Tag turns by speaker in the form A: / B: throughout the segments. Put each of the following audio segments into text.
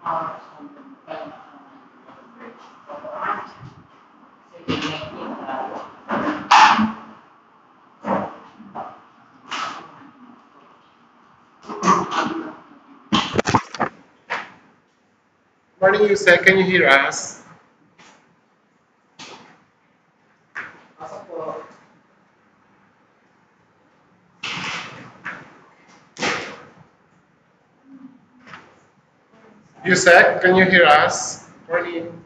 A: Morning, Yusek. Can you hear us? Yusek, can you hear us? Morning.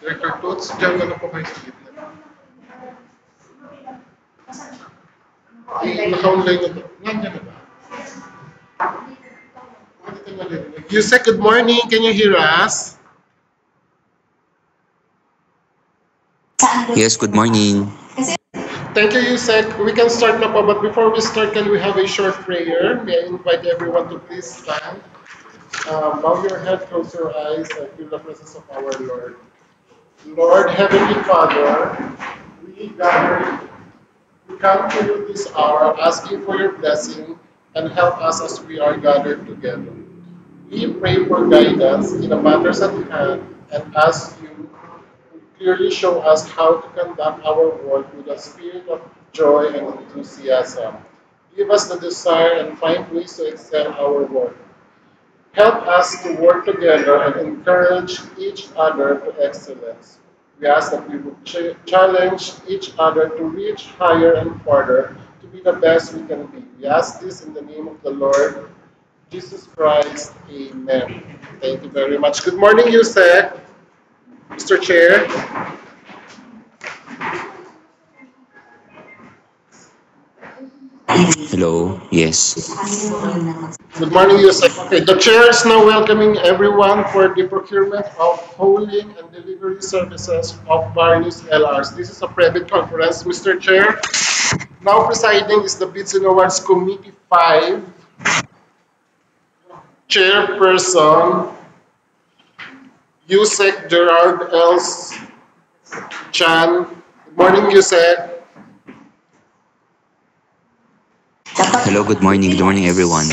A: Director Toots, dyan na po kayo sa gitna. Naka-online na to. Nandiyan na ba? Yusek, good morning. Can you hear us?
B: Yes, good morning.
A: Thank you, Yusek. We can start now, but before we start, can we have a short prayer? May I invite everyone to please stand. Bow your head, close your eyes, and feel the presence of our Lord. Lord, Heavenly Father, we gather, we come to you this hour asking for your blessing and help us as we are gathered together. We pray for guidance in the matters at hand and ask you to clearly show us how to conduct our work with a spirit of joy and enthusiasm. Give us the desire and find ways to excel our work. Help us to work together and encourage each other to excellence. We ask that we would challenge each other to reach higher and farther to be the best we can be. We ask this in the name of the Lord Jesus Christ. Amen. Thank you very much. Good morning, Yusek, Mr. Chair.
B: Hello. Yes.
A: Good morning, Yusek. Okay, the chair is now welcoming everyone for the procurement of hauling and delivery services of various LRs. This is a private conference, Mr. Chair. Now presiding is the Bids and Awards Committee 5 Chairperson, Yusek Gerard Els Chan. Good morning, Yusek.
B: Hello, good morning. Good morning, everyone.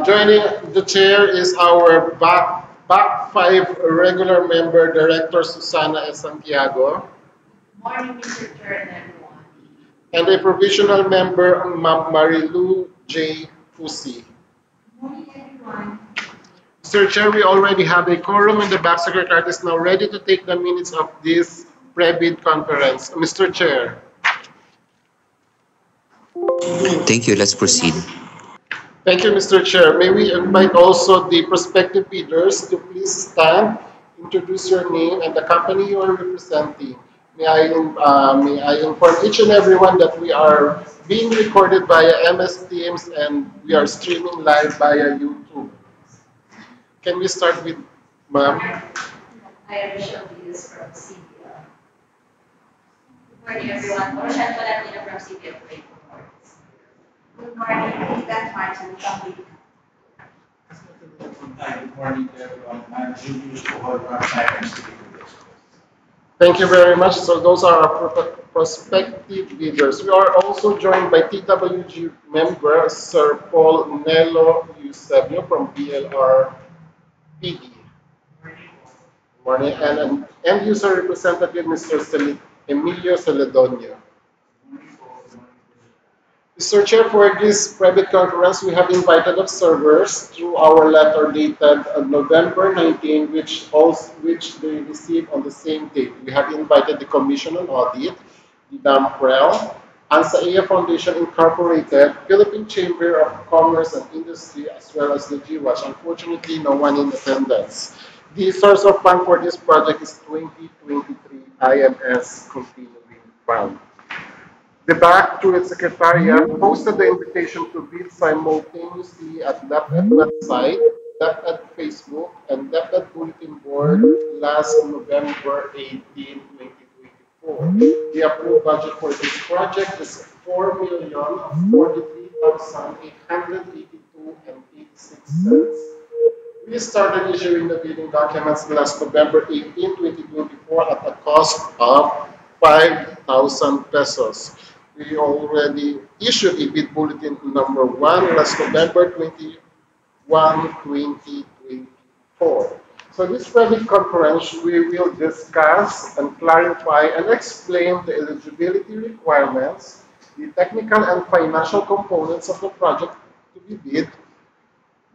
A: Joining the chair is our back 5 regular member, Director Susana S. Santiago.
C: Morning, Mr. Chair and everyone.
A: and a provisional member, Ma'am Marilu J. Fusi.
C: Morning, everyone.
A: Mr. Chair, we already have a quorum and the back secretary is now ready to take the minutes of this pre-bid conference. Mr. Chair.
B: Thank you. Let's proceed.
A: Thank you, Mr. Chair. May we invite also the prospective bidders to please stand, introduce your name and the company you are representing. May I inform each and everyone that we are being recorded via MS Teams and we are streaming live via YouTube. Can we start with ma'am?
C: I am Rochelle Diaz from CBL. Good morning, everyone. Rochelle Palatino from CBL Trade Reports. Good morning, Ethan Martin from Big.
D: Hi, good morning to everyone. I'm Julius Puhol from Science City Express.
A: Thank you very much. So those are our prospective bidders. We are also joined by TWG member Sir Paul Nelo Eusebio from BLR PD. Morning, and an end user representative, Mr. Emilio Celedonio. Mr. Chair, for this private conference, we have invited observers through our letter dated November 19, which they received on the same date. We have invited the Commission on Audit, the DAMPREL, ANSAEA Foundation Incorporated, Philippine Chamber of Commerce and Industry, as well as the GWATch. Unfortunately, no one in attendance. The source of fund for this project is 2023 IMS Continuing Fund. The back to its secretariat posted the invitation to bid simultaneously at DepEd website, DepEd Facebook, and DepEd bulletin board last November 18, 2024. The approved budget for this project is 4,043,882.86. We started issuing the bidding documents last November 18, 2024 at a cost of 5,000 pesos. We already issued a bid bulletin number 1 last November 21, 2024. So this private conference, we will discuss and clarify and explain the eligibility requirements, the technical and financial components of the project to be bid.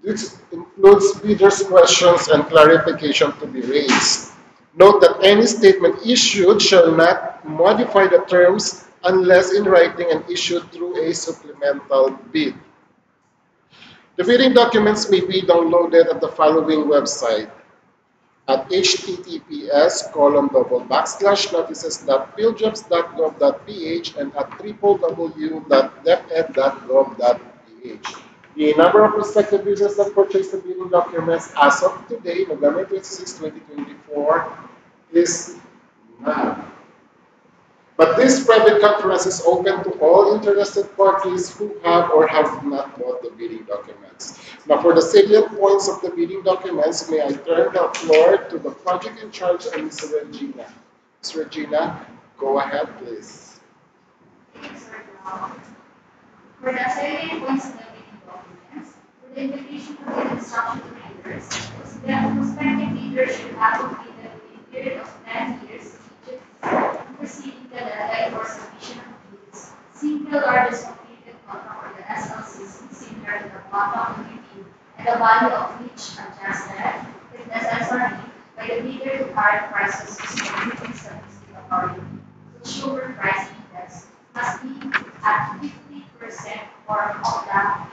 A: This includes bidders' questions and clarification to be raised. Note that any statement issued shall not modify the terms unless in writing and issued through a supplemental bid. The bidding documents may be downloaded at the following website at https://notices.philjobs.gov.ph and at www.deped.gov.ph. The number of prospective bidders that purchased the bidding documents as of today, November 26, 2024, is none. But this private conference is open to all interested parties who have or have not bought the bidding documents. Now, for the salient points of the bidding documents, may I turn the floor to the project in charge, Ms. Regina. Ms. Regina, go ahead, please.
C: Thanks, Sir Brown. For the salient points of the bidding documents, for the invitation to bid instruction to bidders, the prospective bidders should have completed within a period of 10 years each preceding the deadline for submission of bids. Single largest completed contract for the SLCC similar to the contract review and the value of which adjusted, if necessary, by the bidder to current prices using the Philippine Statistical Authority. Consumer price index must be at 50% or of the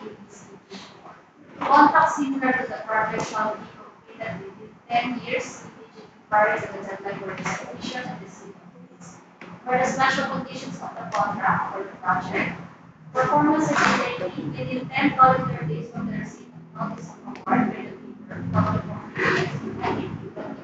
C: ABC before. Contract similar to the project shall be completed within 10 years immediately prior to the deadline for the submission and receipt of bids. For the special conditions of the contract for the project, performance immediately within 10 calendar days from the receipt of notice of award by the bidder of the performance and that in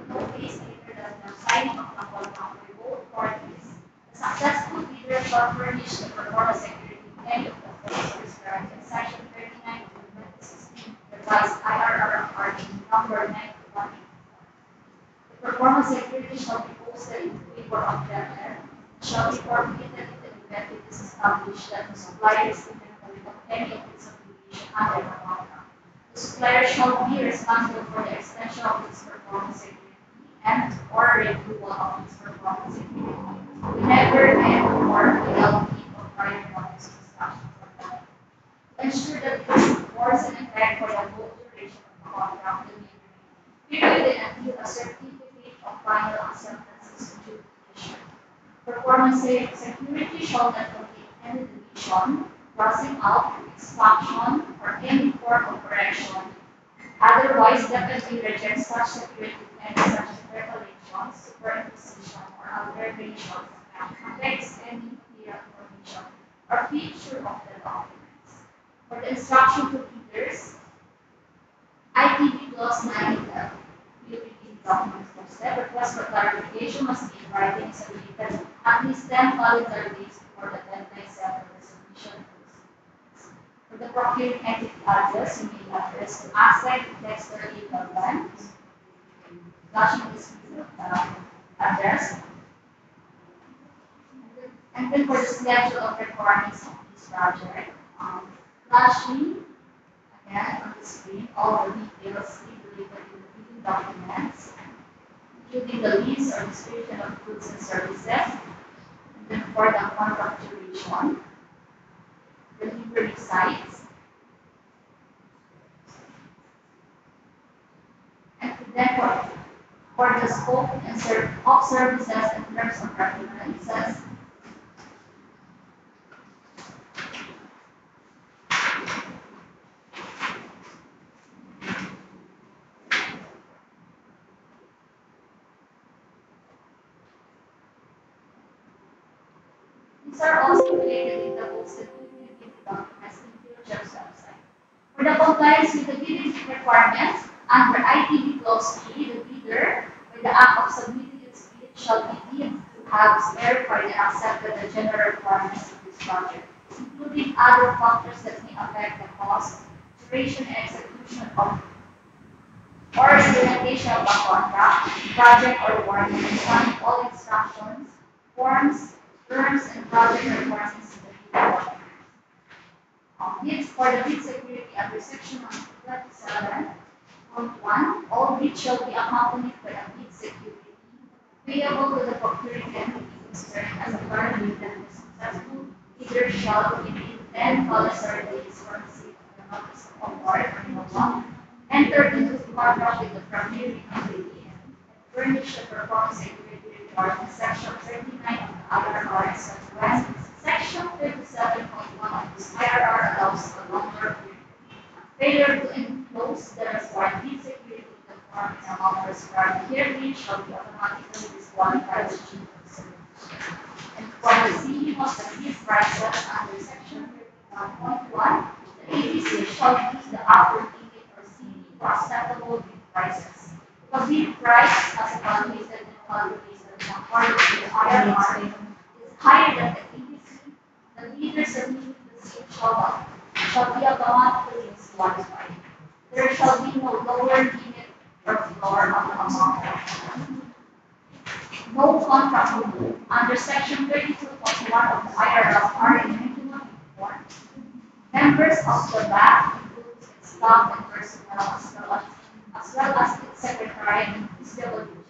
C: no case later than the signing of the contract by both parties. The successful bidder shall furnish the performance security in any of the forms prescribed in Section 39 of the 2016 revised IRR number 91. The performance security shall be posted in favor of debtor and shall be forfeited in the event it is established that the supplier is inventory of any of its obligation under the contract. The supplier shall be responsible for the extension of its performance security and or renewal of its performance security We never end work without need of prior notice discussion for them. To ensure that this force and effect for the whole duration of the contract will be period until a certificate of final acceptance is due to issue. Performance security shall not contain any deletion, crossing out, extraction, or any form of correction. Otherwise, definitely reject such security and such as regulations, superimposition, or alterations that affects any material information or feature of the documents. For the instruction to readers, ITB Clause 9 UPT documents for step request for clarification must be in writing submitted at least 10 calendar days before the deadline set for the submission. For the procuring entity address, email address to ASEC, text or email bank, flashing this address, and then for the schedule of requirements of this project, flashing again on the screen all the details related to the bidding documents, including the list or description of goods and services, and then for the contract duration, delivery sites, and then for the scope and of services and terms of references. These are also related in the posted bidding documents in Future's website. For the compliance with the bidding requirements, under ITB Clause 3, the bidder, by the act of submitting its bid, shall be deemed to have verified and accepted the general requirements of this project, including other factors that may affect the cost, duration, and execution of or implementation of the contract, project, or warranty, and all instructions, forms, terms, and project requirements in the bidding document. Bids for the bid security under section 127.1, all bids shall be accompanied by a bid security payable to the procuring entity concerned as a guarantee that the successful bidder shall, within 10 calendar days from receipt of the notice of award or renewal, enter into contract with the procuring entity and furnish the performance security regarding section 39 of the IRR as section 37.1 of this IRR allows a longer period. Failure to enclose the required bid security in the form and amount prescribed herein shall be automatically disqualified as due to certification. And for the ceiling of the bid prices under section 31.1, the ABC shall use the upper limit or ceiling for acceptable bid prices. The bid price as calculated and calculated according to the IRR is higher than the ABC, the bidder submitting the same shall be automatically disqualified. There shall be no lower limit or floor on the amount. No contract rule. Under section 32.1 of the IRS are in 1994. Members of the BAC, including its staff and personnel, as well as its secretariat and civil duties,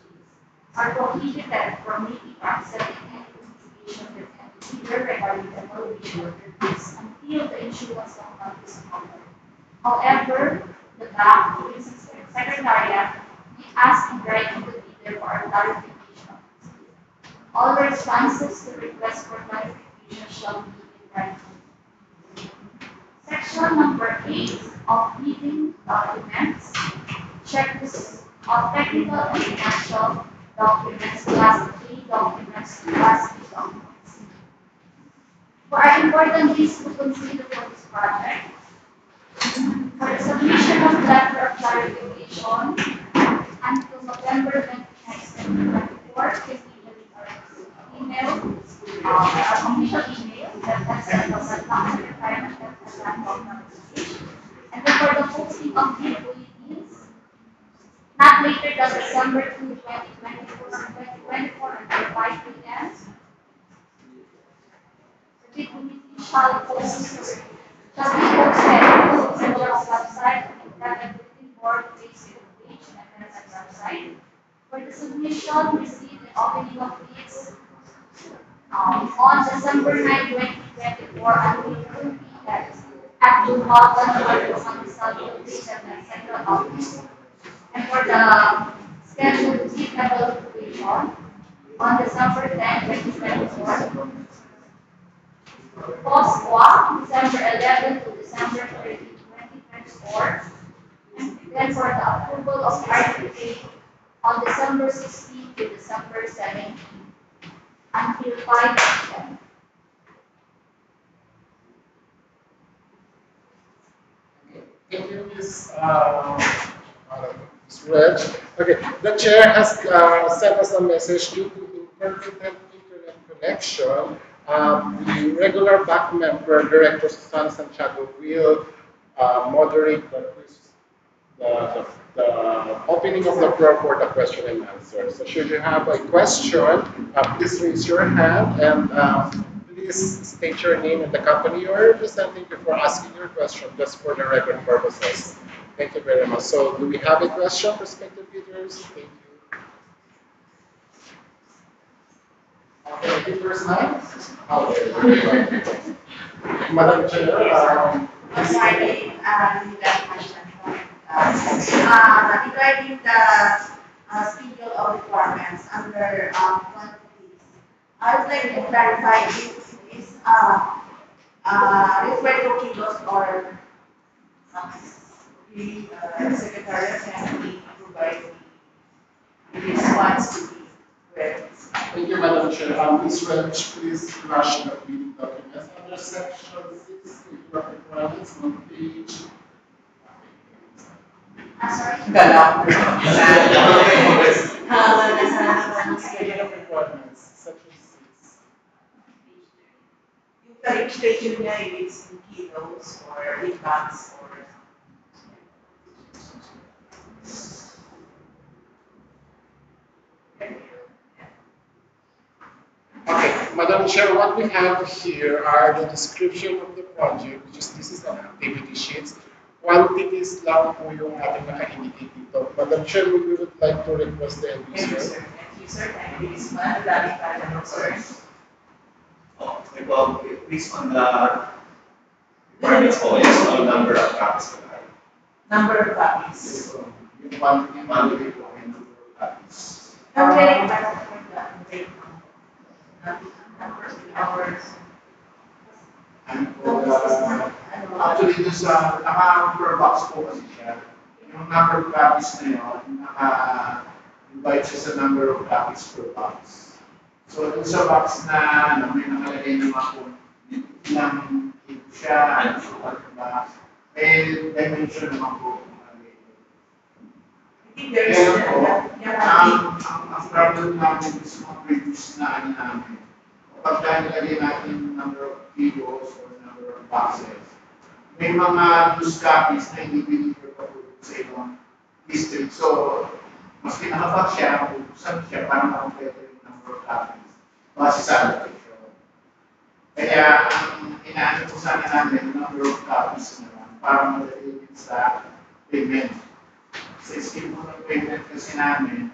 C: are prohibited from making or accepting any communication with any bidder regarding the valuation of their goods until the issuance of notice of award. However, the BAC, through its secretariat, may ask in writing the bidder for a clarification of its bid. All responses to requests for clarification shall be in writing. Section number 8 of bidding documents, checklist of technical and financial documents, class A documents, class B documents. For our important list to consider for this project, for the submission of letter of clarification until November 29, 2024, please email our official email that has sent us a document requirement that has and then for the posting of bid bulletins, not later than December 2, 2024 until 5 p.m. The bid bulletin shall be posted on the Central's website, Internet Bulletin Board, Facebook page, and NSF website. For the submission, receipt, and opening of bids, On December 9, 2024, until 2 p.m. at the Malta on the South Location and Central Office. And for the scheduled chief evaluation on December 10, 2024, post-swap December 11 to December 30, 2024. Then for the approval of RTA on December 16 to December 17 until 5 p.m.
A: Thank you, Ms. Reg. Okay, the chair has sent us a message due to intermittent internet connection. The regular back member, Director Susana Santiago, will moderate the opening of the floor for the question and answer. So should you have a question, please raise your hand and please state your name and the company you're representing before asking your question, just for the record purposes. Thank you very much. So do we have a question, prospective leaders? Thank you. Okay, first line. Okay. Madam Chair,
E: Regarding regarding the schedule of requirements under quantities, I would like to clarify if it is referred to kilos or the secretariat can be provide the response to the queries.
A: thank you, Madam Chair. Ms. Reg, please flash the meeting documents under section 6, requirements on page.
C: Sorry.
A: Schedule of requirements, section 6.
E: Yung clarification niya is in kilos or in bags or
A: Okay, Madam Chair, what we have here are the description of the project, which is this is an activity sheets. Quantities lang po yung ating naka-indicate dito. Madam Chair, we would like to request the end
E: Thank you,
A: user.
E: sir. Thank you, sir. Thank you, Ms. Man. Dami pa na sir.
F: Oh, well, based on the requirements po, it's on number of copies per line.
E: Number of copies.
D: Yung quantity po, yung number of copies.
E: Okay. Number of hours.
D: Ano po, actually, dun sa, naka-per box po kasi siya. Yung number of copies na yun, naka-divide siya sa number of copies per box. So, dun sa box na, may nakalagay naman po, ilang kilo siya, ano siya per box, may dimension naman po.
E: I think there is
D: Kaya po,
E: yeah,
D: ang problem namin is mga previous na ano namin. Kapag nilagay natin yung number of kilos or number of boxes, may mga loose copies na hindi binigay pa po sa ibang district. So, mas pinakapag siya, buksan siya para makompleto yung number of copies base sa allocation. Kaya, ang inaano po sana namin, yung number of copies na lang para madali din sa payment. Sa scheme po ng payment kasi namin,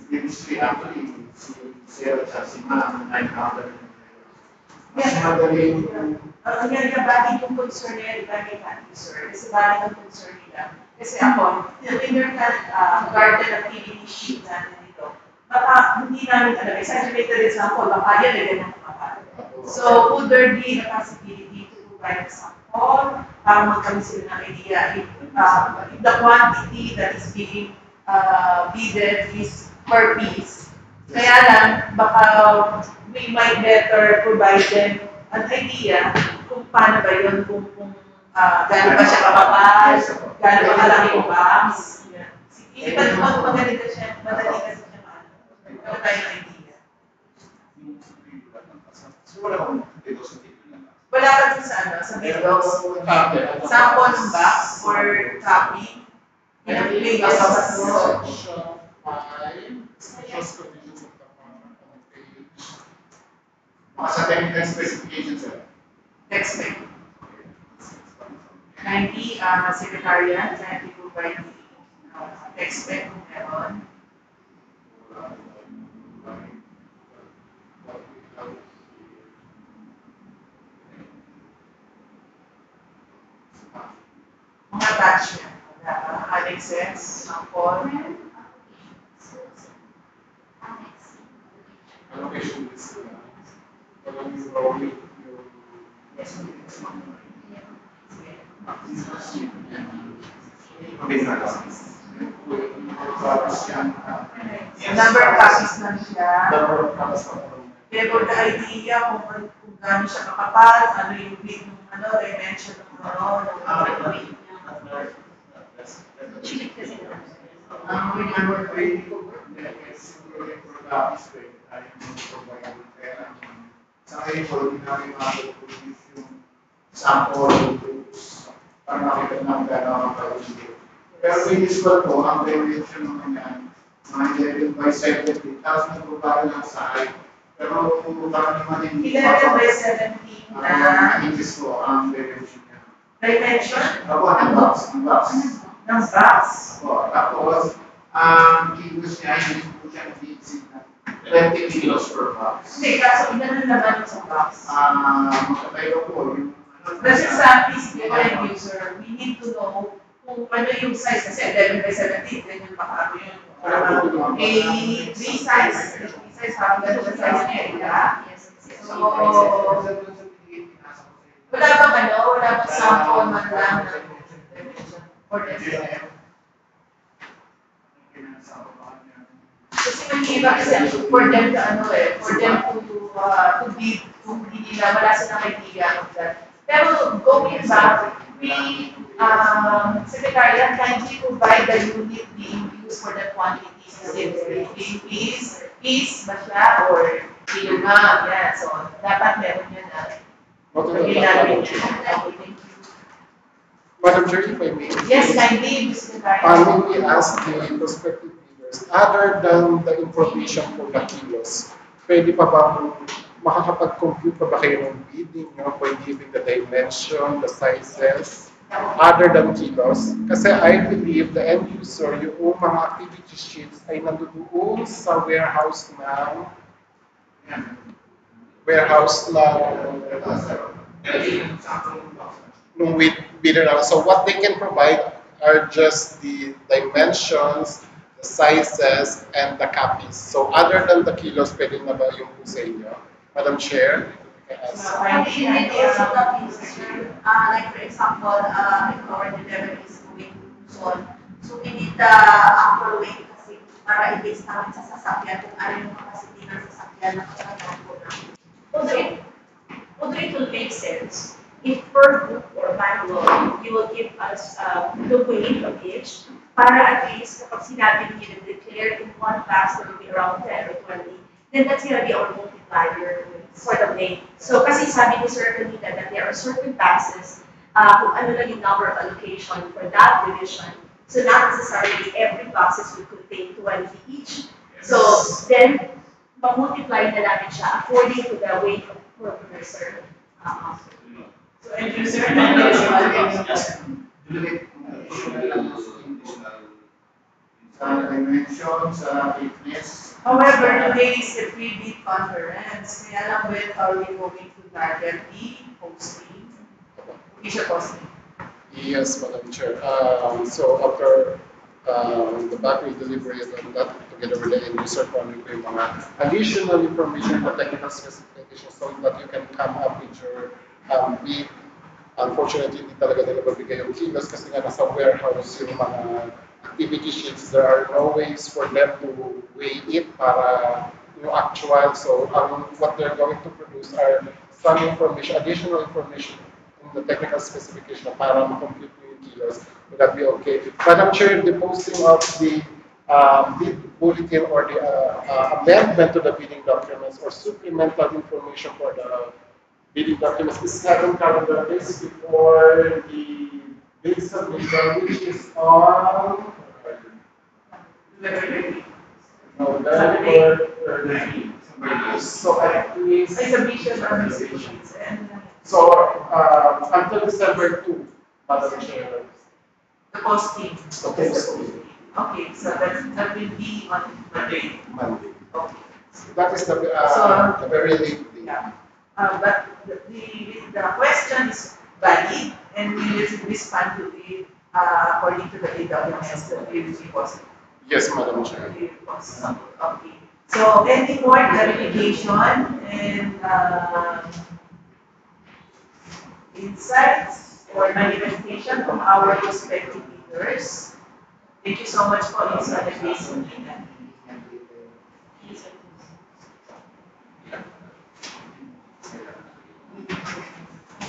D: previously actually, si Sir at si Ma'am, 9,000. Mas madali yung
E: ang bali yung concern nila, di ba, kay sir? Kasi bali yung concern nila. Kasi ako, in their garden activity sheet natin dito, baka hindi namin alam, exaggerated example, baka yan ay ganun kapag. So, would there be the possibility to provide a sample para magkami sila ng idea if the quantity that is being bidded is per piece? Kaya lang, baka we might better provide them an idea kung paano ba yun, kung gano'n ba siya kapapal, gano'n ba kalaki yung box. Hindi pa naman madali kasi siya maano. Ano tayo ng idea?
F: So, wala akong dito sa table na.
E: Wala ka dun sa ano, sa Windows. Sample ng box or copy. Ilang pages
A: Nasa
E: sa
A: section 5, special conditions of the contract on page.
D: mga sa technical specifications.
E: text spec. 90, secretariat, 90 provide the text spec kung meron. attachment? Annexes, sample.
A: Allocation list. Walang yung role yung
E: Number of copies lang siya.
A: number of copies na po.
E: Therefore, the idea kung gaano siya kakapal, ano yung weight ng dimension ng weight niya.
D: Sa ngayon, hindi namin makaproduce yung sample groups para makita namin gano'n ang value. Pero usual po, ang dimension naman yan, mga 11 by 17, tapos nagbabago ng side. Pero kung karaniwan hindi
E: 11 by 17 na
D: English po ang dimension niya.
E: dimension
D: Ako, ang box.
E: ng box.
D: Ako, tapos, ang kilos niya, hindi po siya nag-exceed na 20 kilos per box.
E: Hindi, kaso ilan naman sa box?
D: Makatayo po yung
E: Kasi sa PCB user, we need to know kung ano yung size. Kasi 11 by 17, then yung baka ano yun. A3 size. A3 size, parang ganun ang size niya. So, wala bang sample man lang na for this. Kasi may iba kasi for them to be, kung hindi nila, wala silang idea of that. Pero going back, we, Secretariat, kindly provide the unit being used for the quantities. Kasi is ba siya or kilogram, yan. So, dapat meron yan na.
A: Madam Chair, if I may.
E: Yes, kindly, Secretariat.
A: May we ask the prospective leaders, other than the information for the kilos, pwede pa ba makakapag-compute pa ba kayo ng bidding by giving the dimension, the sizes, other than kilos? Kasi I believe the end user, yung mga activity sheets ay nandoon sa warehouse ng nung bidder na. So what they can provide are just the dimensions, the sizes, and the copies. So other than the kilos, pwede na ba yung sa inyo? Madam Chair, you can ask.
C: Like for example, if our delivery is going to Luzon, so we need the actual weight kasi para i-base namin sa sasakyan kung ano yung capacity ng sasakyan na kasalanan po namin.
G: Although it will make sense, if per book or manual, you will give us the weight of each, para at least kapag sinabi niyo na declared in one box there will be around 10 or 20, then that's gonna be our multiplier for the weight. So kasi sabi ni Sir kanina that there are certain boxes kung ano lang yung number of allocation for that division. So not necessarily every boxes will contain 20 each. So then, mag-multiply na namin siya according to the weight of per person.
E: So, end user,
D: dimension, sa thickness.
E: however, today is the pre-bid conference. Kaya lang when are we going to target the posting? Hindi siya posting.
A: Yes, Madam Chair. So after the battery delivery and that, together with the end user, kung ano yung mga additional information for technical specifications so that you can come up with your bid. Unfortunately, hindi talaga nila mabigay yung kilos kasi nga nasa warehouse yung mga activity sheets. There are no ways for them to weigh it para yung actual. So what they're going to produce are some information, additional information in the technical specification para ma-compute yung kilos. Would that be okay? Madam Chair, the posting of the bid bulletin or the amendment to the bidding documents or supplemental information for the bidding documents is 7 calendar days before the bid submission, which is on November 13. So at least,
E: Ay, submission on reservations and
A: so until December 2, Madam Chair.
E: the posting.
A: So posting.
E: Okay, so that will be on Monday.
A: Monday.
E: Okay.
A: That is the very late day.
E: Yeah. But the question is valid and we will respond to it according to the AWS that we will be positive.
A: Yes, Madam Chair.
E: Okay. So any more clarification and insights or manifestation from our respective leaders? Thank you so much for this advocacy.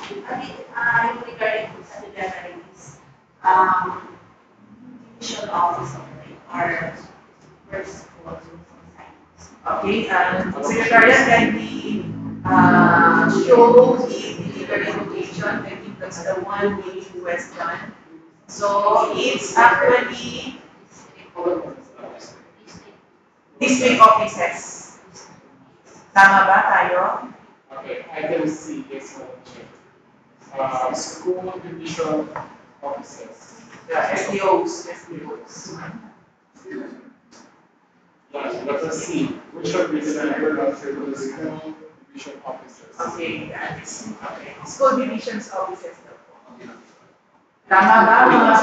G: Yung regarding to sa libraries, division office of our first school societies.
E: Okay, Secretariat, can we show the delivery location? I think that's the one in West One. So it's actually district offices. Tama ba tayo?
A: Okay, I can see, yes, Madam Chair. School division offices.
E: The SDOs.
A: Let us see which are the delivered after the school division offices.
E: Okay, that's okay. School divisions offices daw po. Tama ba mga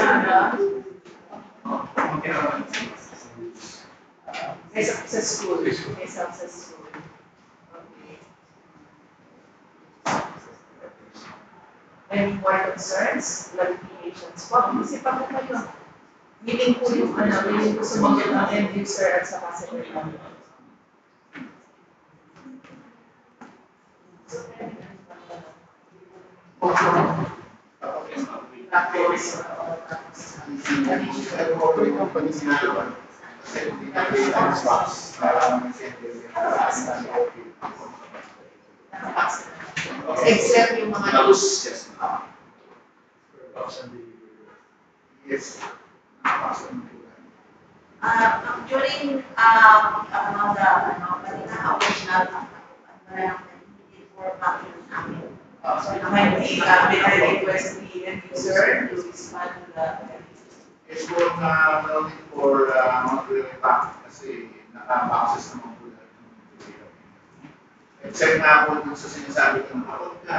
E: sa school? Sa school. Okay. Any more concerns, clarifications po? Kasi pa po kayo. Willing po yung willing po sumagot ng end user at saka secretary.
A: Three companies in Japan.
C: Except yung mga
F: Tapos, yes.
D: Yes.
C: during the original for vacuum namin. So,
E: May I request the end user to respond to the
D: It's for only for mga back kasi naka-access naman po na. Except nga po dun sa sinasabi ko na kapag ka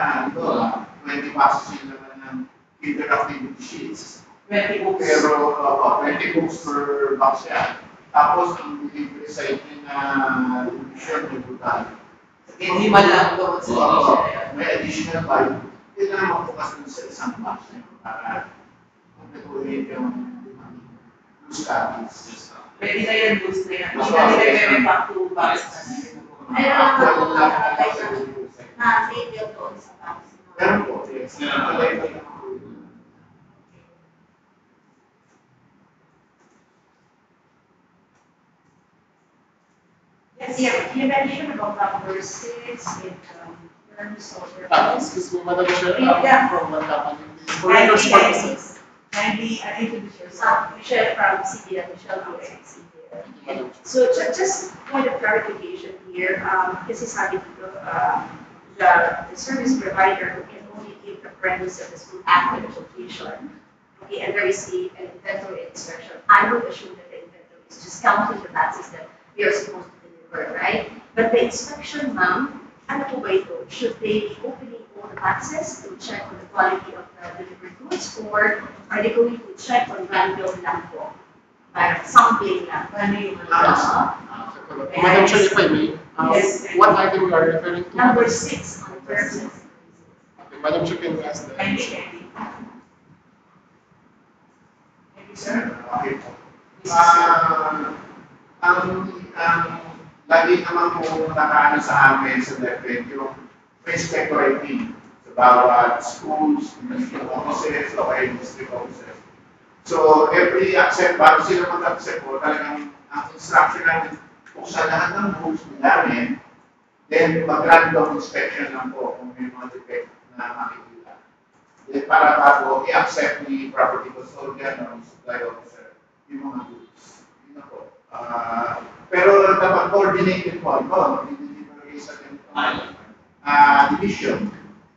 D: 20 boxes yun naman ng interactivity sheets.
E: 20 books.
D: Pero 20 books per box yan. Tapos ang delivery sa inyo na division yung total.
E: Hindi man lang doon sa division.
D: May additional value. Kailangan mapukas dun sa isang box na yun para kumpletuhin yung loose copies.
E: Pwede na yan, loose na yan. Hindi na nilagay back to box.
C: meron naman po na label doon sa box.
D: Meron po, yes.
G: Yes, you mentioned about number 6 in terms of your.
A: Excuse me, Madam Chair,
E: Yeah.
A: from one company, please. For records purposes.
E: Kindly introduce yourself.
G: Michelle from CBN, Michelle UXC here.
A: Madam Chair.
G: So just point of clarification here, kasi sabi dito, the service provider can only give the premise of the school after the completion. Okay, and there is an inventory inspection. I would assume that the inventory is just counting the boxes that we are supposed to deliver, right? But the inspection, ma'am, ano po ba ito? Should they be opening all the boxes to check on the quality of the delivered goods, or are they going to check on random lang po? Like sampling lang.
A: Madam Chair, if I may,
E: Yes.
A: what item you are referring to?
G: Number 6 on the terms.
A: Okay, Madam Chair, can you ask that?
E: Kindly. Thank you, sir.
D: Okay po. Ang lagi naman po nakaano sa amin sa DepEd yung inspector team sa bawat schools, district offices, o kaya district offices. So every accept, bago sila mag-accept po, talagang ang instruction namin buksan lahat ng books namin, then mag-random inspection lang po kung may mga defect na makikita. Then para bago i-accept ni property custodian o supply officer yung mga goods. Yun na po. Pero dapat coordinated po. Mag-deliver sa division.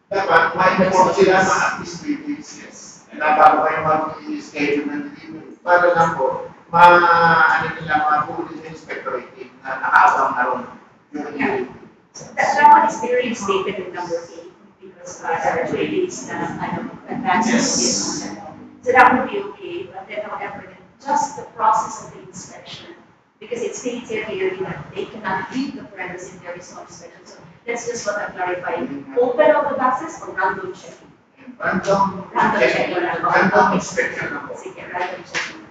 D: Dapat ma-inform sila na at least 3 weeks. Yes. Na bago kayo mag-schedule ng delivery. Para lang po, ano nila mga police inspectorate team na nakaabang na ron during the week.
G: That one is clearly stated in number 8 because there are 3 days na advance notice. So that would be okay, but then however, then just the process of the inspection, because it states here clearly that they cannot leave the premise if there is no inspection. So that's just what I'm clarifying. Open all the boxes or random checking?
D: Random
G: Random
D: checking.
G: checking.
D: Random inspection ako.
G: Sige, random checking.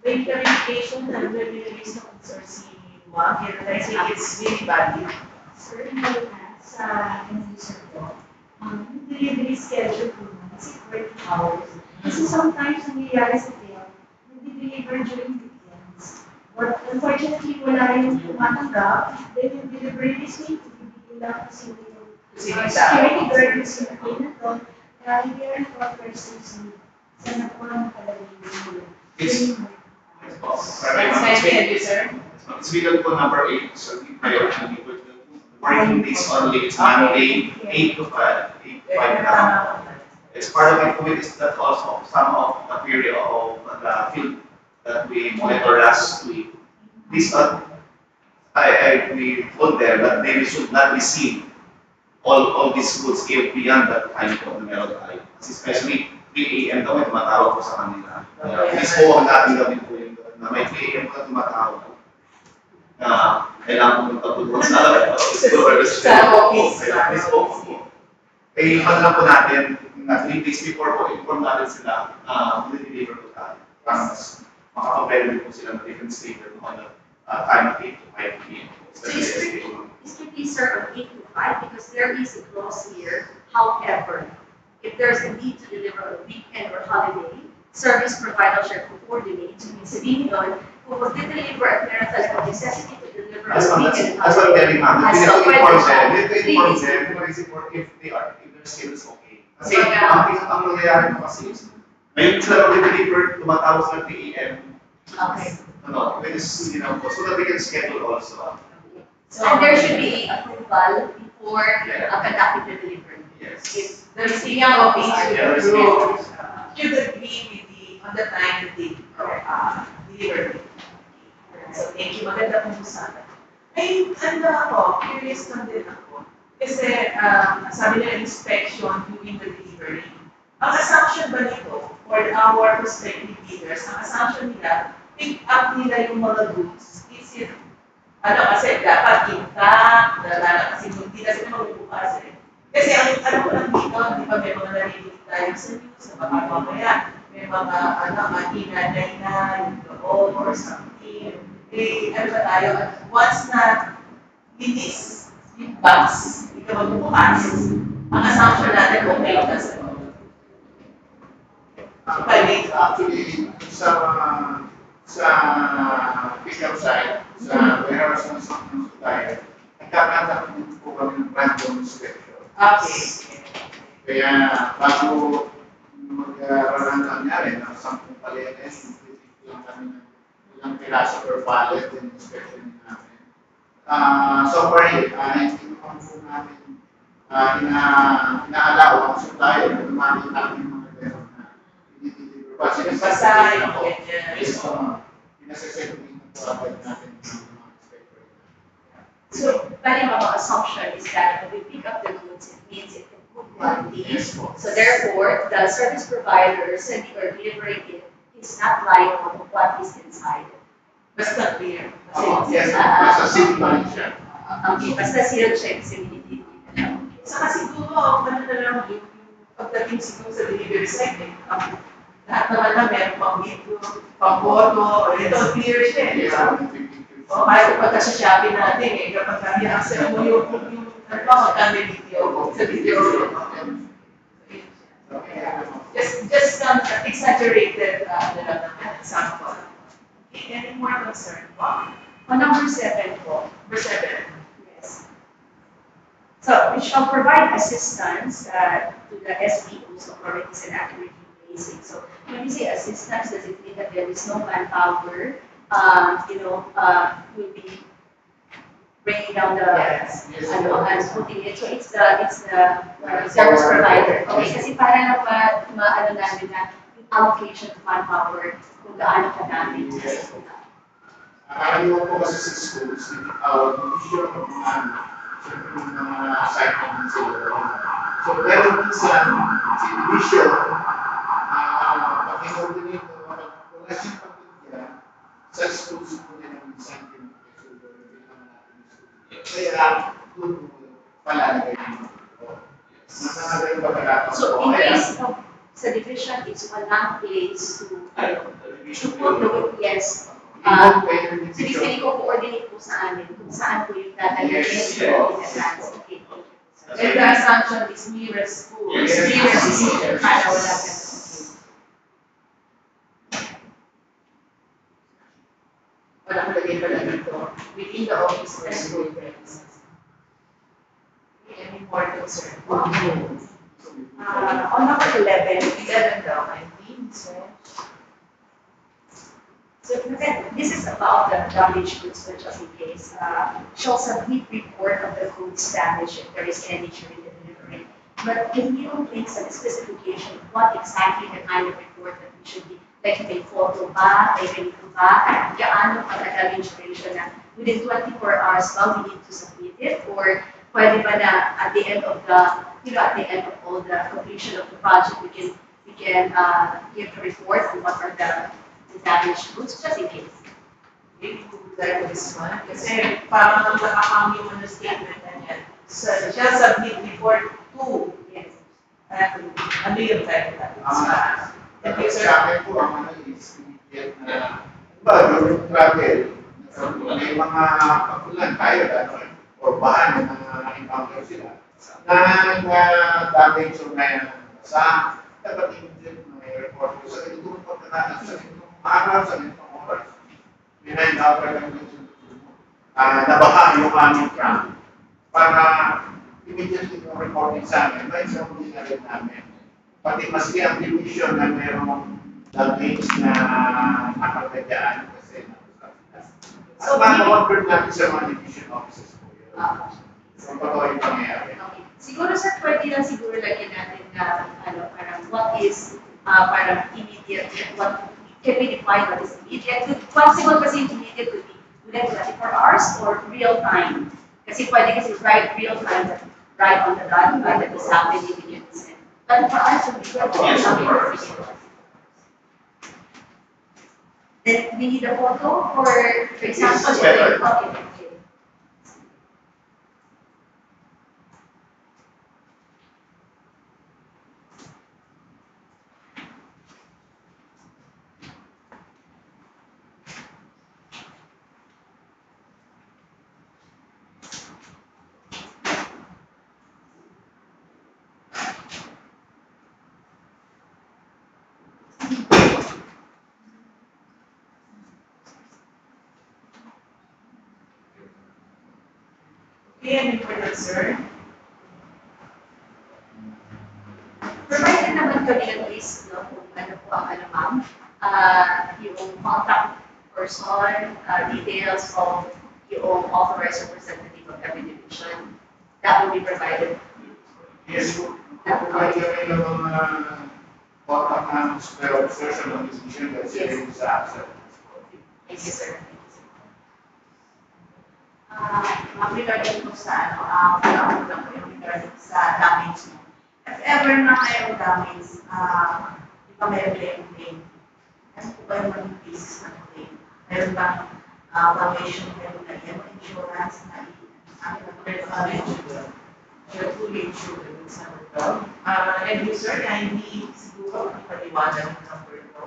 E: May clarification na nag-release ng consortium mo, and I think it's really valid.
C: Sir, ngayon na sa user ko, yung delivery schedule ko na, kasi 40 hours. Kasi sometimes nangyayari sa film, nag-deliver during weekends. But unfortunately, wala yung tumatanggap. Then yung delivery is late, ibibigay lang kasi yung security guard yung sinakay na to. Kaya hindi rin po person sa nakuha ng talagang
F: It's-
E: Next schedule, sir.
F: It's legal po number 8, so we priority the working days only, it's Monday, 8 to 5, 8 to 5 now. It's part of it with is that also some of the period of the field that we monitor last week. This we put there that they should not receive all these goods if beyond that time of the meron tayo. Especially 3 a.m. daw may tumatawag po sa kanila. Please po ang natin gawin po yun na may 3 a.m. po na tumatawag na kailangan pumunta po doon sa
E: office.
F: Please po. Eh, ano lang po natin, na 3 days before po, inform natin sila deliver po tayo. Para mas makapag-available po sila ng different statement on the time of 8 to 5 p.m.
G: So strictly, sir, on 8 to 5, because there is a clause here. However, if there's a need to deliver on a weekend or holiday, service provider shall coordinate. So, sabihin doon, kung mag-deliver at meron talagang necessity to deliver on a weekend and
F: That's what I'm telling
G: holiday,
F: ma'am. We
G: as
F: have
G: a
F: to inform
G: weather
F: them. We have to inform
G: shall,
F: them if their schedule is okay. Kasi
G: Yeah.
F: ang nangyayari mo kasi is, ngayon sila mag-deliver, tumatawag sa 3 a.m.
G: Okay.
F: Ano, it is, so that we can schedule also.
G: And there should be approval before
F: Yeah.
G: conducting the delivery.
F: Yes.
G: If
E: The
G: there's
E: receipt
G: beyond
E: of
G: the
E: these
F: Yeah,
E: should
F: receipt.
E: approve, should agree with on the time that they delivered. So thank you, maganda pong usapan. Ay, ano ako, curious lang din ako. Kasi sabi nila inspection during the delivery. Ang assumption ba nito, for our prospective leaders, ang assumption nila, pick up nila yung mga goods, is it, kasi dapat intact, kasi hindi na sila magbubukas eh. Kasi ang alam ko lang dito, di ba may mga narinig tayo sa news, na baka mamaya, may mga inanay na, yung loob or something. Eh, ano ba tayo, once na linis yung box, hindi ka magbubukas, ang assumption natin, okay na sa loob.
D: Actually, sa pickup site, sa warehouse ng supplier, nagkakaroon din po kami ng random inspection.
E: Okay.
D: Kaya bago mag-run nangyari ng 10 paletes, lang kami ng ilang piraso per pallet din inspection namin. So far yun, hindi naman po namin inaalaw ang supplier na dumami namin yung mga meron na i-deliver.
E: Basahin, ganyan.
D: Yes, pinasasegment po agad natin yung mga inspector.
G: So, bali mga assumption is that when we pick up the goods, it means it can good quality.
D: Yes, po.
G: So therefore, the service provider sending or delivering it is not liable to what is inside.
E: Basta clear.
D: Yes, nasa simple pa rin siya.
G: Okay, basta zero check similitude.
E: Saka siguro, ano na lang yung pagdating siguro sa delivery site, lahat naman na meron pang video, pang photo, ito clear siya eh.
D: Yes,
E: O kahit pagka sa Shopee natin eh, kapag i-accept mo yung ano ba, magkano video, sa video. Just exaggerated example. Okay, any more concern?
G: On number 7 po.
E: Number 7.
G: Yes. So, we shall provide assistance to the SPOs, authorities, and activity basic. So, when we say assistance, does it mean that there is no manpower, will be bringing down the, and putting it. So, it's the service provider. Okay, kasi para na ano namin na yung allocation of manpower, kung gaano kadami.
D: Yes. Karaniwan po kasi sa schools, issue ng mga assignment sila. So, meron minsan, si division, i-coordinate naman, wala siyang pamilya, sa schools po nila minsan pinag-sugar, naman natin yung school. Kaya, doon po palalagay yung mga ito. Mga pagkakataon
G: So,
D: po.
G: in
D: Kaya,
G: case of subdivision, it's walang place to put the yes. Sige, sige ko coordinate po sa amin kung saan po yung lalagay
D: Yes,
G: in
D: yes.
G: advance. Okay.
E: And the assumption is nearest school.
D: Yes.
E: Nearest school.
G: Para wala ka.
E: Walang lagay pala dito. Within the office or school premises. Any more concern?
G: On number 11,
E: 11 daw, I think, so.
G: so this is about the damaged goods purchasing case. Shall submit report of the goods damaged if there is any during the delivery. But can you place some specification of what exactly the kind of report that we should be, like may photo ba, may ganito ba, gaano katagal yung duration na within 24 hours ba we need to submit it, or pwede ba na at the end of the, at the end of all the completion of the project, we can give a report on what are the damaged goods, just in case.
E: Okay, like this one. Kasi parang nakakami mo na statement na yan. So, siya submit report to.
G: Yes.
E: Ano yung title natin?
D: sa akin po, ang ano is immediate na, during travel, may mga pagulan tayo, gano'n, or bahan na encounter sila, na damage o na sa dapat immediate may report ko sa itong pagkakalas, sa itong araw, sa itong oras, may outer convention nabaha yung aming truck para immediately yung reporting sa amin, may isang rin namin. Pati maski ang division na mayroong damage na nakagadyaan kasi so, ma-convert natin sa mga division offices po yun. Kung totoo yung pangyayari.
G: Okay. Siguro sa 20 lang siguro lagyan natin na parang what is parang immediate, what can we define what is immediate. Possible kasi yung immediate could be within 24 hours or real time. Kasi pwede kasi right real time, right on the dot, that is happening in your consent. But for us, we should have something immediate. Then we need a photo for example,
F: Yes, better.
G: okay.
E: Any further concern?
G: Provided naman kami at least, no, kung ano po ang ma'am, yung contact person, details of yung authorized representative of every division, that will be provided.
D: Yes po. Kapag kami ng mga contact namin sa officers ng division kasi yung sa access.
G: Thank you, sir.
E: Ma'am, regarding po sa wala lang po yung regarding sa damage mo. If ever na mayroong damage, di ba mayroon kayong claim? Ano po ba yung mga cases ng claim? Meron bang valuation meron na yung insurance na you're fully insured with some of them. And you sir, kindly siguro ipaliwanag yung number ito.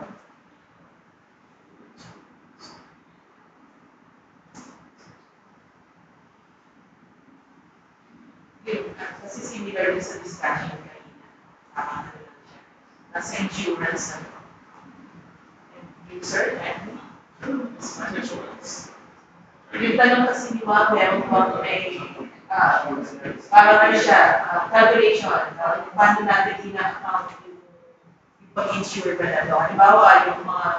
E: Kasi similar din sa discussion kanina. Tama na lang siya. Nasa insurance na ito. And you sir, kindly. Yung tanong kasi ni Ma'am, meron po may parang ano siya, calculation. Paano natin ina-account yung pag-insure ba na ito? Halimbawa, yung mga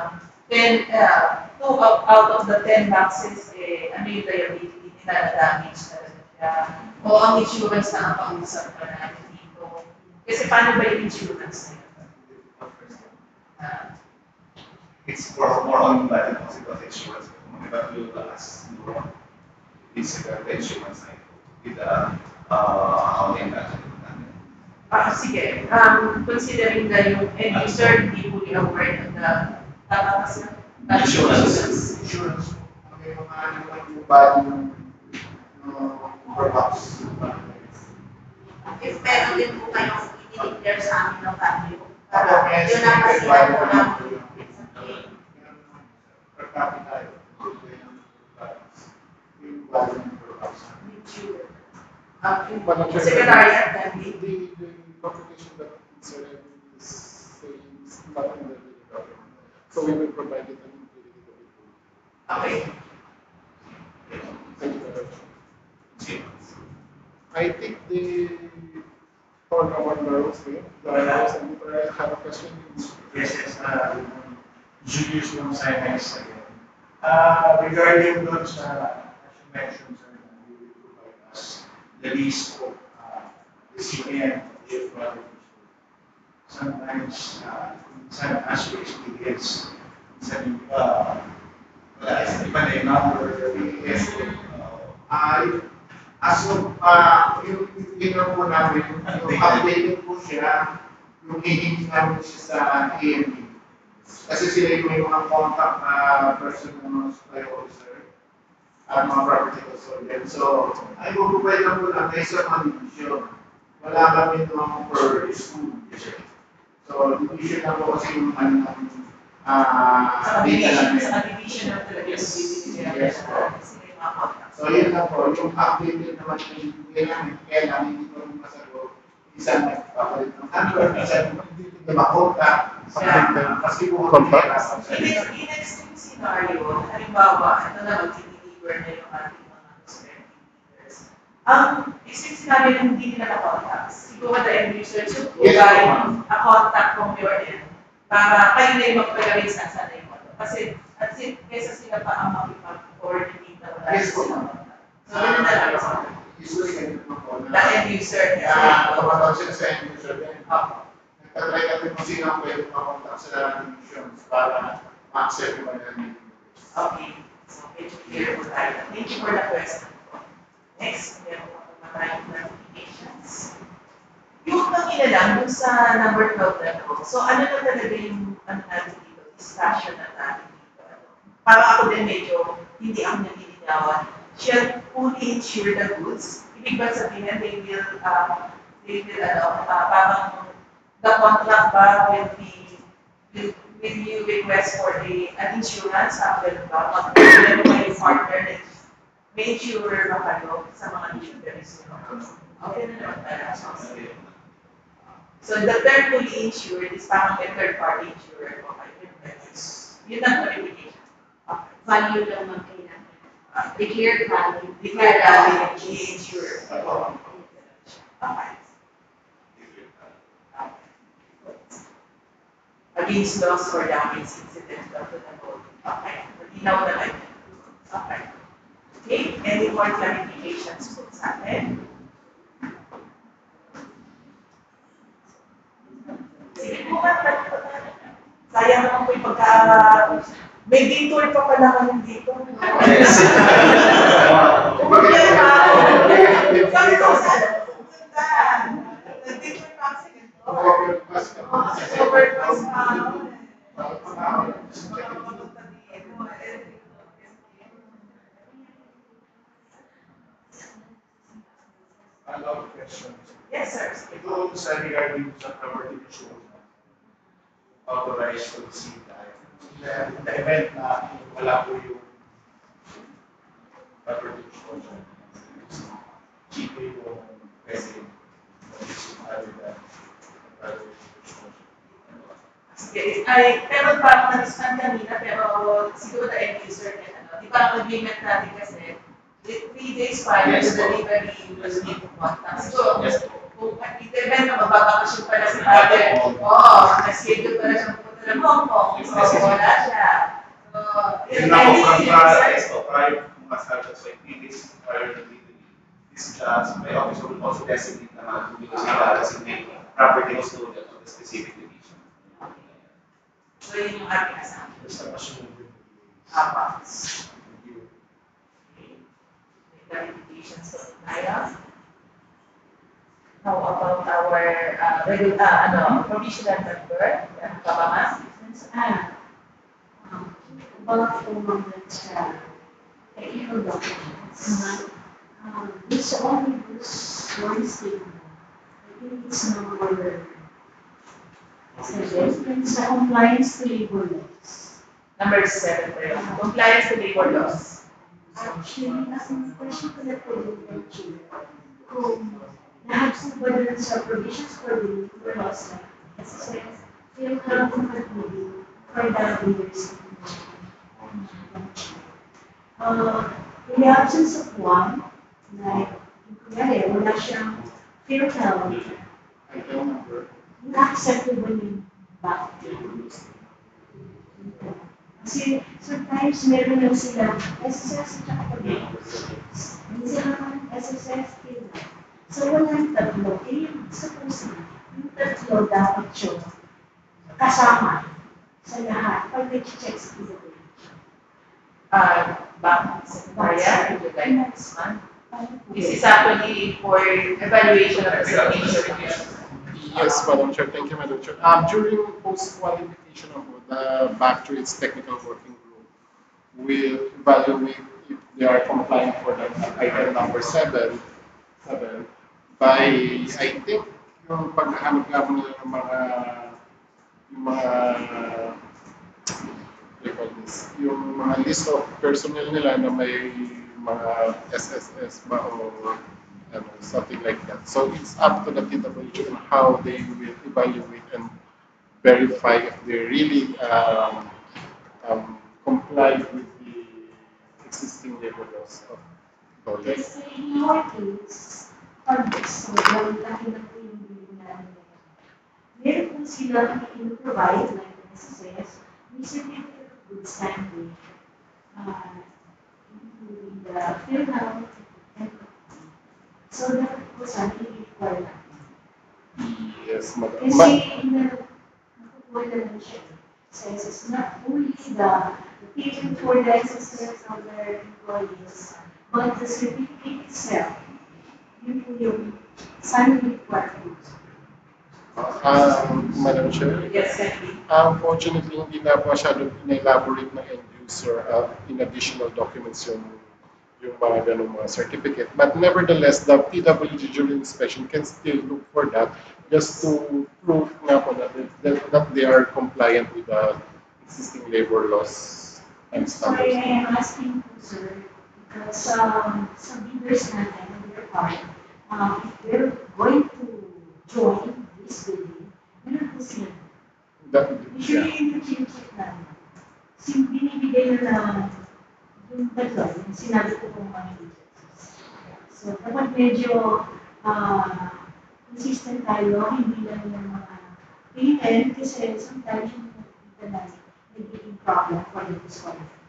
E: 2 out of the 10 boxes, ano yung liability nila na damage talaga siya? O ang insurance na ang pang-usap pa natin dito? Kasi paano ba yung insurance na yun?
F: It's more on the consequence insurance. But you ask this the insurance side with the accounting budget.
E: Sige, considering na yung end user hindi fully aware of the tama kasi
F: Insurance.
D: Insurance, may mga ano lang yung body ng products.
C: If meron din po kayong i-declare sa amin ng value,
D: Ako, may
C: yun ang
D: estimated
C: kasihan
D: value
C: po
D: naman
C: ng
D: po yun. Per capita yun. Yung value ng products.
A: Madam Chair,
E: Secretariat, then
A: the computation that Sir Edwin is saying is not in the document. So we will provide it and include it in the report.
E: okay.
A: Thank you very much. I think the for our Laros here, the Laros and the have a question.
H: Yes, Julius from Simex again. Regarding those, as you mentioned, sir, you will provide us the list of recipient if sometimes some as we experience some wala sa iba na yung number, yes,
D: As of, yung tingnan po namin, yung updated po siya, yung hihingi namin siya sa AMD. Kasi sila yung may mga contact na person ng mga supply officer at mga property custodian. So, ay pupupay na po lang na isang division. Wala kami nung per school. So, division na po kasi yung
E: Sa
D: data lang
E: division,
D: nila.
E: sa division ng talaga yung bibili nila
D: Yes, po.
E: sila yung mga contacts.
D: So, yun lang po. Yung updated naman yung ibigay namin, kaya lang hindi ko rin masagot. Isang nagpapalit ng number, isang hindi makontak. Kasi po kami nahirapan sa
E: In extreme scenario, halimbawa, ito na mag-deliver na yung ating mga prospective leaders. Ang extreme scenario na hindi nila na-contact, siguro the end user should provide a contact from your end para kayo na yung magpagawin sa sana yung ano. Kasi at kesa sila pa ang makipag-coordinate na wala
D: Yes, po.
E: sila contact. So, yun na lang sa
D: Usually, ganito po
E: the
D: na.
E: end user.
D: Kaya, kapatid siya sa end user, then, nagtatry kami kung sino ang pwede makontak sa divisions para ma-accept yung mga
E: Okay. So, medyo clear po tayo. Thank you for the question. Next, meron po akong maraming clarifications. Yung kanina lang, dun sa number 12 na to, so ano na talaga yung ano natin dito, discussion na natin dito. Parang ako din medyo hindi ako nalilinawan. Siya fully insure the goods. Ibig ba sabihin, they will parang the contract ba will you request for an insurance after ba? Meron kayo partner na may insurer ba kayo sa mga insurers nyo? Okay na naman pala. So the term fully insured is parang a third party insurer po kayo. Yun ang qualification. Okay.
C: value lang ang kailangan. Declared value.
E: Declare value, insurer. Okay. Against loss or damage incidental to the boat. Okay. Malinaw na lang. Okay. Okay. Any more clarifications po sa atin? Sige po nga, sayang naman po yung may detour pa pala kami dito.
F: Yes.
E: Problema. Sabi ko, saan ako pupunta? Nag-detour pa kasi ganito. Overpass pa ako.
H: a lot of questions.
E: Yes, sir.
H: Ito sa regarding sa property insurance, authorized to receive that. In the event na wala po yung property insurance, cheap yung pwede mag-receive other than property insurance.
E: Sige, ay, pero parang na-discount kanina, pero siguro the end user din, ano, di ba ang agreement natin kasi, 3 days prior to
F: Yes, po.
E: delivery, you will need to contact. So,
F: Yes, po.
E: kung in the event na mababakasyon pala si father, na-schedule pala siyang pupunta ng Hong Kong, so wala siya. So,
F: Yun na po, from yes po, prior to massage, so 3 days prior to delivery, this my officer will also designate na mga tubig kasi designate property custodian of the specific division.
E: So, yun yung ating assumption.
H: Basta masunod yung
E: Apa.
H: review.
E: Okay. May clarifications po tayo.
G: How about our provisional member? Meron ka ba, ma'am?
I: About the moment technical documents. This omnibus one statement. I think it's number 7. It's a compliance to labor laws.
G: Number 7 pa yun. Compliance to labor laws.
I: Actually, ang question ko na po yung Chair, kung lahat po ba dun sa provisions for the labor laws na SSS, yung compatibility for the leaders. In the absence of one, like, kunyari, wala siyang PhilHealth, acceptable yung back. Kasi sometimes meron lang silang SSS at saka pag-SSS. Minsan SSS, PhilHealth. So walang tatlo. Yung suppose na, yung tatlo dapat yung kasama sa lahat pag nag-check sa PhilHealth.
G: Back Secretariat, would you like this one? This is actually for evaluation of the
A: Yes, Madam Chair. Thank you, Madam Chair. During post-qualification of the back to its technical working group, will evaluate if they are complying for the item number 7 by, I think, yung paghahanap nga mo ng yung mga list of personnel nila na may mga SSS ba o something like that. So it's up to the PWG on how they will evaluate and verify if they really comply with the existing labor laws of Dole.
I: So in our case, pag so, yung laki na po yung bilhin namin. Meron po silang in-provide like the SSS, may certificate of good standing, including the PhilHealth and so that po sana i-require natin.
A: Yes, Madam.
I: Kasi nakukuha na lang siya sa SSS, not only the payment for the SSS of their employees, but the certificate itself, yun po yung sana required.
A: Madam Chair?
G: Yes, Secretary.
A: Unfortunately, hindi na masyadong in-elaborate ng end user in additional documents yung mga ganung mga certificate. But nevertheless, the PWG during inspection can still look for that just to prove nga po that they are compliant with the existing labor laws and
I: That's why
A: standards.
I: I am asking po, sir, because some leaders natin on their part, if they're going to join this building, meron po sila. Usually, yung check namin. Binibigay na yung tatlo, yung sinabi ko kung mga agencies. So, dapat medyo consistent tayo, hindi lang yung mga payment, kasi sometimes yung nakikita namin, nagiging problem for the disqualification.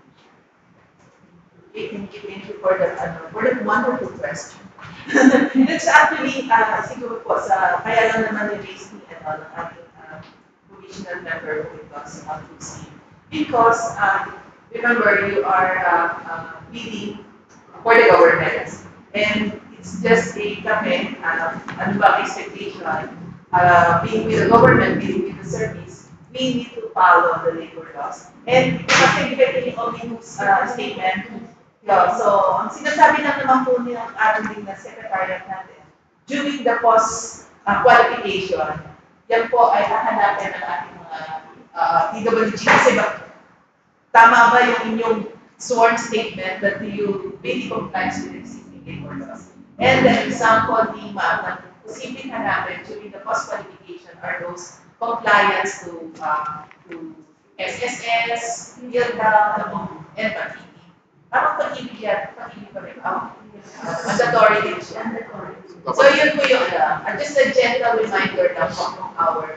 G: Thank you for that wonderful question. It's actually, siguro po, kaya lang naman ni-raise ni ng ating provisional member with us to see. Because, remember, you are leading for the government. And it's just a kami, ano ba expectation, being with the government, being with the service, we need to follow the labor laws. And kasi bigay yung omnibus statement. Yeah, so, ang sinasabi lang naman po ng ating na secretariat natin, during the post-qualification, yan po ay hahanapin ng ating mga PWG. Kasi tama ba yung inyong sworn statement that you really complies with existing labor laws? And the example ni ma'am na posibleng hanapin during the post-qualification are those compliance to SSS, PhilHealth, and PATIBI. Parang pag-ibig yan, pag-ibig pa rin. Mandatory din siya. So yun po yung, just a gentle reminder lang po from our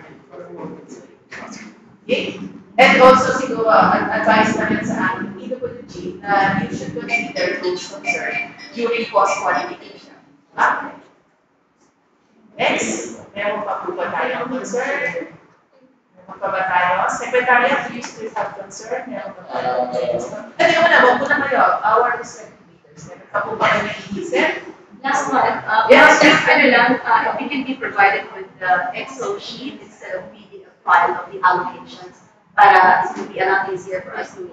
G: okay? And also siguro, advice namin sa ating PWG na you should consider those concerned during post-qualification. Okay. Next, meron pa po ba tayong concern? Meron pa ba tayo? Secretariat, do you still have concern? Meron pa tayo? Ano yung wag po na kayo, our respective leaders. Meron pa po ba kayo naiisip? Last one,
E: Yes.
G: ano lang, if we can be provided with the Excel sheet instead of PDF file of the allocations, para it will be a lot easier for us to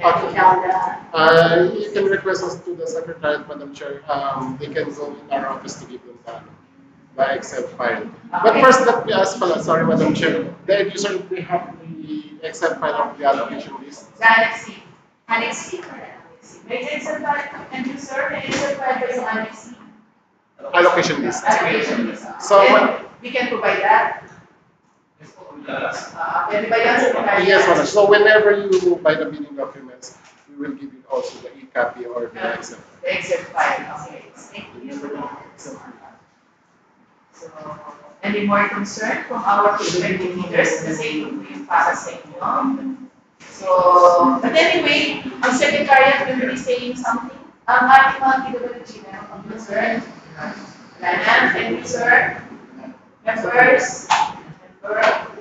G: take down the.
A: You can request us to the Secretariat, Madam Chair. They can go in our office to give them the Excel file. But first, let me ask pala, sorry, Madam Chair. The end user, they have the Excel file of the allocation list.
E: Galaxy.
G: Annex C.
E: May Excel file, and you sir, may Excel file ba yung Galaxy?
A: Allocation list.
E: Allocation list.
A: So,
E: We can provide that. Pwede ba yan?
A: yes, Madam. So whenever you buy the bidding documents, we will give you also the e-copy or the Excel file.
E: The Excel file, okay. Thank you. So, any more concern from our prospective leaders? Kasi ito po yung para sa inyo. So, but anyway, ang Secretariat will be saying something. Ang ating mga PWG na ang concern. Wala na, thank you, sir. Members,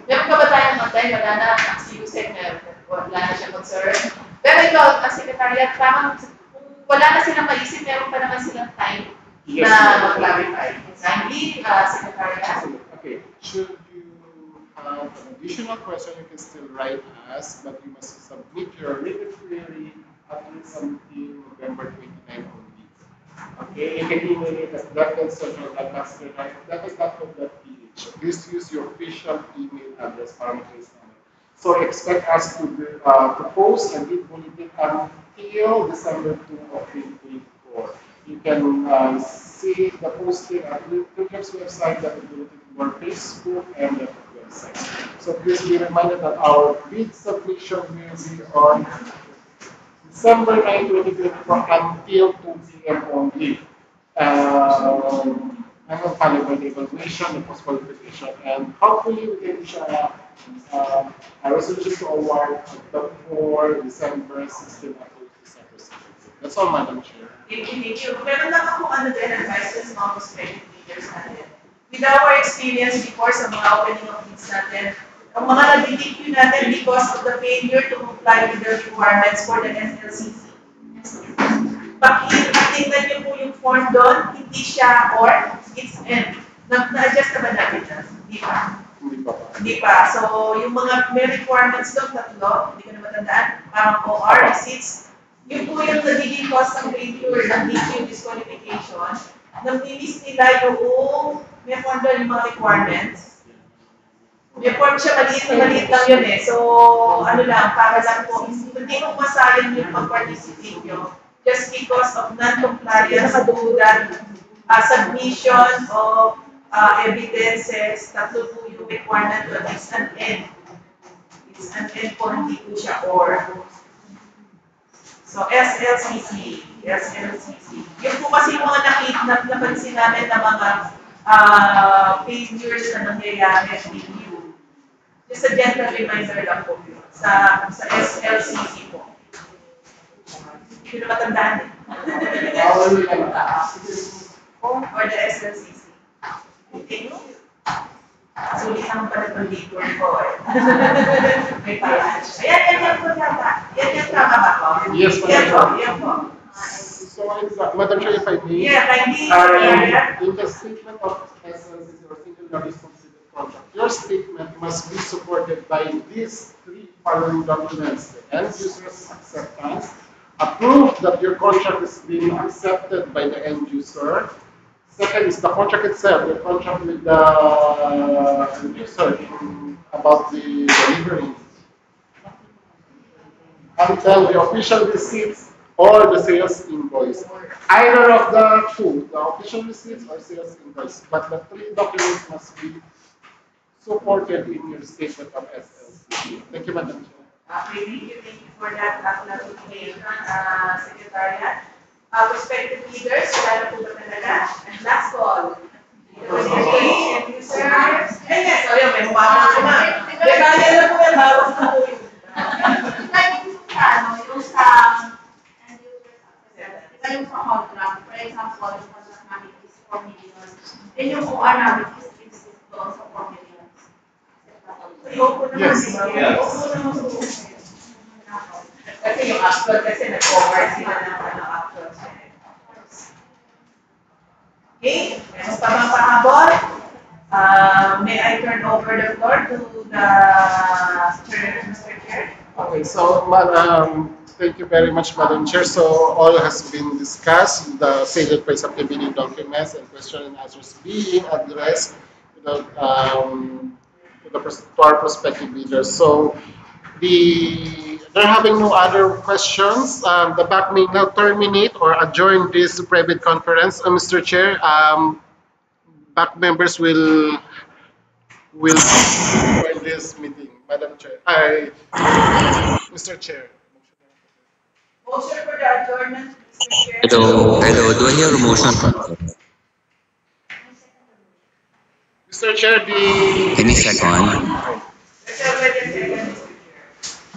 E: meron ka ba tayong matay? Wala na, ang CUSEC na wala na siya concern. Pero ito, ang Secretariat, tamang, kung wala na silang maisip, meron pa naman silang time na mag-clarify. Kindly, Secretariat.
A: Okay. Should you have an additional question, you can still write us, but you must submit your written query at least until November 29 only. Okay, you can email it at that.central.master.ph. Please use your official email address para ma-trace namin. So expect us to propose and give bulletin until December 2 of 2024. You can see the posting at Pilgrim's website, that bulletin on Facebook and the website. So please be reminded that our bid submission will be on December 9, 2024 until 2 p.m. only. Followed by the evaluation, the post-qualification, and hopefully we can reach a resolution to award before December 16 up to December 17. That's all, Madam Chair.
E: Thank you. Meron lang akong advice sa mga prospective leaders natin. With our experience before sa mga opening of bids natin, ang mga nag-DQ natin because of the failure to comply with the requirements for the SLCC. Tingnan niyo po yung form doon, hindi siya or, it's N. Na-adjust na ba natin na? Hindi pa. Hindi pa. So, yung mga may requirements doon, tatlo, hindi ko na matandaan, parang OR, receipts, yun po yung nagiging cause ng failure ng DQ disqualification. Namilis nila yung may form doon yung mga requirements. May form siya, maliit lang yun eh. So, ano lang, para lang po, hindi mo masayang yung pag-participate nyo just because of non-compliance to that submission of evidences. Tatlo po yung requirement doon. It's an N. It's an N po, hindi po siya or. So, SLCC. Yung po kasi yung mga napansin namin na mga failures na nangyayari at DQ. Just a gentle reminder lang po yun sa SLCC po. Hindi ko na matandaan eh. Or the SLCC. Okay. Sulit naman pala itong detour ko eh. May paraan. Ayan po yata. Yan tama ba ko?
A: Yes,
E: Yan po.
A: So, Madam Chair, if I may, in the statement of SLCC or single responsible contract, your statement must be supported by these three following documents: the end user's acceptance, a proof that your contract is being accepted by the end user. Second is the contract itself, the contract with the user about the delivery. And then the official receipts or the sales invoice. Either of the two, the official receipts or sales invoice. But the three documents must be supported in your statement of SLC. Thank you, Madam Chair.
E: Thank you for that clarification, Secretariat. Prospective leaders, wala na po ba talaga? And last call. End users. Yes, may mukha ko na. Kaya na po yan, bawas na po yun.
C: Yung sa end users access, diba yung sa contract, for example, yung contract namin is 4 million. Then yung OR namin is doon sa 4 million.
A: Yes.
E: Kasi yung actual kasi nag-cover sila ng actual. Okay, meron pa bang pahabol? May I turn over the floor to the Mr. Chair?
A: Okay, so thank you very much, Madam Chair. So all has been discussed, the salient points of the meeting documents and question and answers being addressed to our prospective leaders. So they're having no other questions. The back may now terminate or adjourn this private conference. Mr. Chair, back members will join this meeting. Madam Chair, Mr. Chair.
E: Motion for the adjournment, Mr. Chair.
B: Hello, do I hear a motion?
A: Mr. Chair,
B: Any second?
E: There's already a second, Mr. Chair.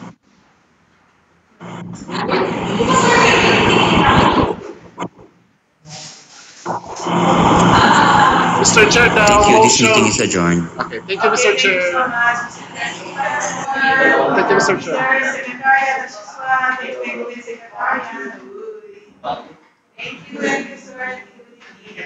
A: Mr. Chair, the
B: Thank you, this
A: motion.
B: meeting is adjourned.
A: Okay, thank you, Mr.
E: Okay, thank you so
A: Chair.
E: much, Mr. Chair.
A: Thank you, Mr. Chair.
E: Sir, Secretariat, as well. Thank you, Secretariat. Thank you, sir. Thank you.